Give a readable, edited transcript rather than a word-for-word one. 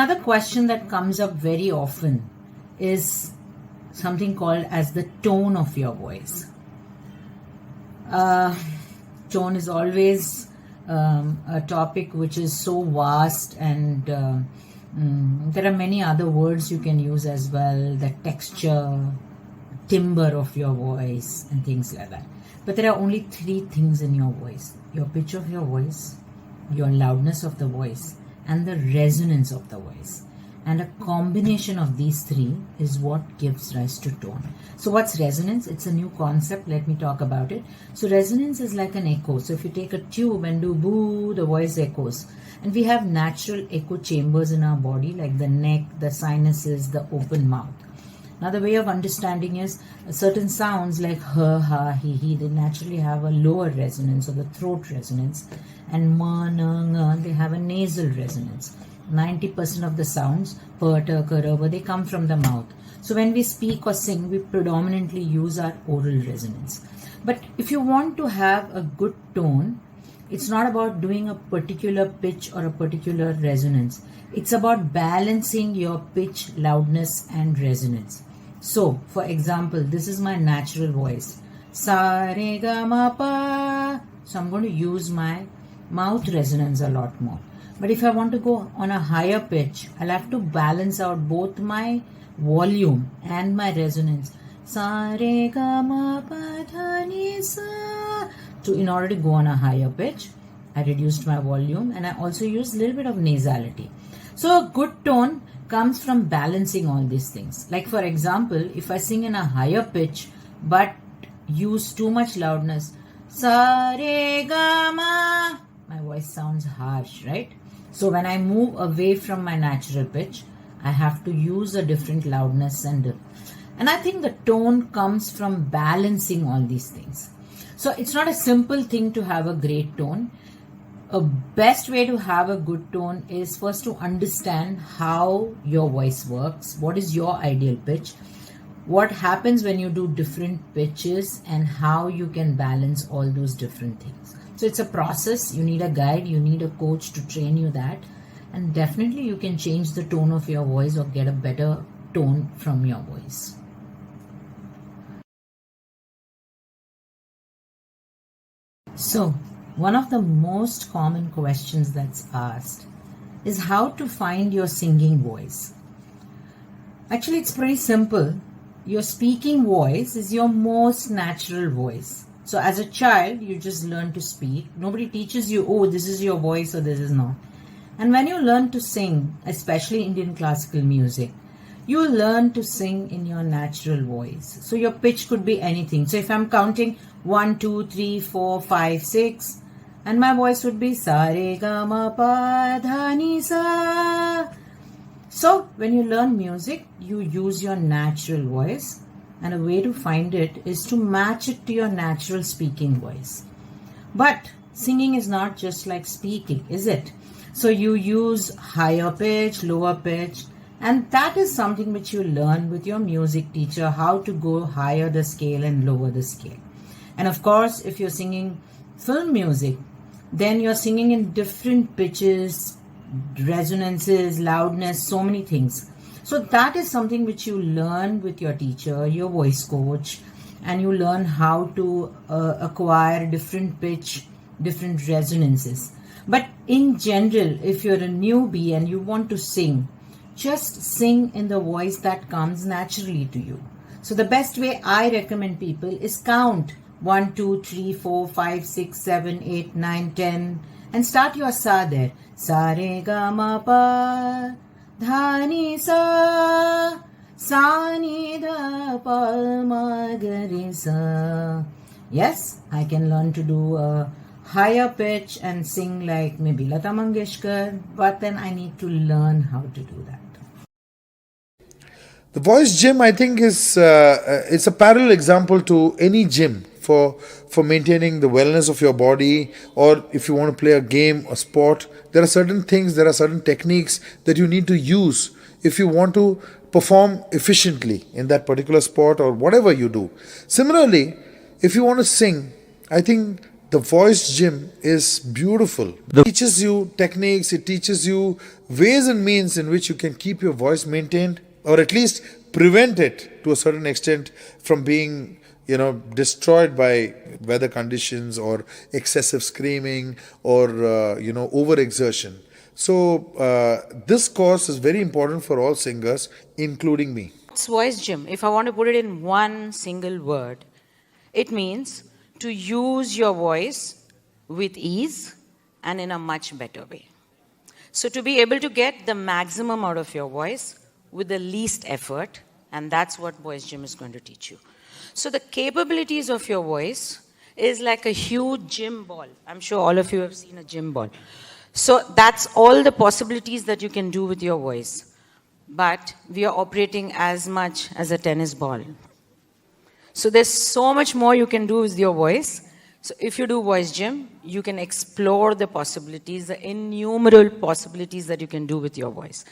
another question that comes up very often is something called as the tone of your voice. Tone is always a topic which is so vast, and there are many other words you can use as well, the texture, timbre of your voice and things like that. But there are only three things in your voice: your pitch of your voice, your loudness of the voice, and the resonance of the voice. And a combination of these three is what gives rise to tone. So what's resonance? It's a new concept. Let me talk about it. So resonance is like an echo. So if you take a tube and do boo, the voice echoes. And we have natural echo chambers in our body, like the neck, the sinuses, the open mouth. Now the way of understanding is certain sounds like ha, ha, he, they naturally have a lower resonance, or the throat resonance. And ma, na, nga, they have a nasal resonance. 90% of the sounds, pa, ta, ka, ra, they come from the mouth. So when we speak or sing, we predominantly use our oral resonance. But if you want to have a good tone, it's not about doing a particular pitch or a particular resonance. It's about balancing your pitch, loudness, and resonance. So, for example, this is my natural voice. Sa, re, ga, ma, pa. So I'm going to use my mouth resonance a lot more. But if I want to go on a higher pitch, I'll have to balance out both my volume and my resonance. Sa, re, ga, ma, pa, dha, ni, sa. So in order to go on a higher pitch, I reduced my volume, and I also used a little bit of nasality. So a good tone comes from balancing all these things. Like for example, if I sing in a higher pitch but use too much loudness, sa, re, ga, ma, my voice sounds harsh, right? So when I move away from my natural pitch, I have to use a different loudness, and I think the tone comes from balancing all these things. So it's not a simple thing to have a great tone. A best way to have a good tone is first to understand how your voice works, what is your ideal pitch, what happens when you do different pitches, and how you can balance all those different things. So it's a process. You need a guide, you need a coach to train you that, and definitely you can change the tone of your voice or get a better tone from your voice. So, one of the most common questions that's asked is how to find your singing voice. Actually, it's pretty simple. Your speaking voice is your most natural voice. So as a child, you just learn to speak. Nobody teaches you, oh, this is your voice or this is not. And when you learn to sing, especially Indian classical music, you learn to sing in your natural voice. So your pitch could be anything. So if I'm counting 1, 2, 3, 4, 5, 6, and my voice would be sa, re, ga, ma, pa, dha, ni, sa. So when you learn music, you use your natural voice, and a way to find it is to match it to your natural speaking voice. But singing is not just like speaking, is it? So you use higher pitch, lower pitch, and that is something which you learn with your music teacher, how to go higher the scale and lower the scale. And of course, if you're singing film music, then you're singing in different pitches, resonances, loudness, so many things. So that is something which you learn with your teacher, your voice coach, and you learn how to acquire different pitch, different resonances. But in general, if you're a newbie and you want to sing, just sing in the voice that comes naturally to you. So the best way I recommend people is count 1, 2, 3, 4, 5, 6, 7, 8, 9, 10, and start your sa there. Sa, re, ga, ma, pa, dha, ni, sa, sa, ni, da, pa, ma, ga, re, sa. Yes, I can learn to do a higher pitch and sing like maybe Lata Mangeshkar, but then I need to learn how to do that. The voice gym, I think, is it's a parallel example to any gym for maintaining the wellness of your body, or if you want to play a game, a sport. There are certain things, there are certain techniques that you need to use if you want to perform efficiently in that particular sport or whatever you do. Similarly, if you want to sing, I think the voice gym is beautiful. It teaches you techniques, it teaches you ways and means in which you can keep your voice maintained, or at least prevent it to a certain extent from being, destroyed by weather conditions or excessive screaming or, overexertion. So, this course is very important for all singers, including me. It's voice gym. If I want to put it in one single word, it means to use your voice with ease and in a much better way. So to be able to get the maximum out of your voice with the least effort, and that's what voice gym is going to teach you. So the capabilities of your voice is like a huge gym ball. I'm sure all of you have seen a gym ball. So that's all the possibilities that you can do with your voice. But we are operating as much as a tennis ball. So there's so much more you can do with your voice. So if you do voice gym, you can explore the possibilities, the innumerable possibilities that you can do with your voice.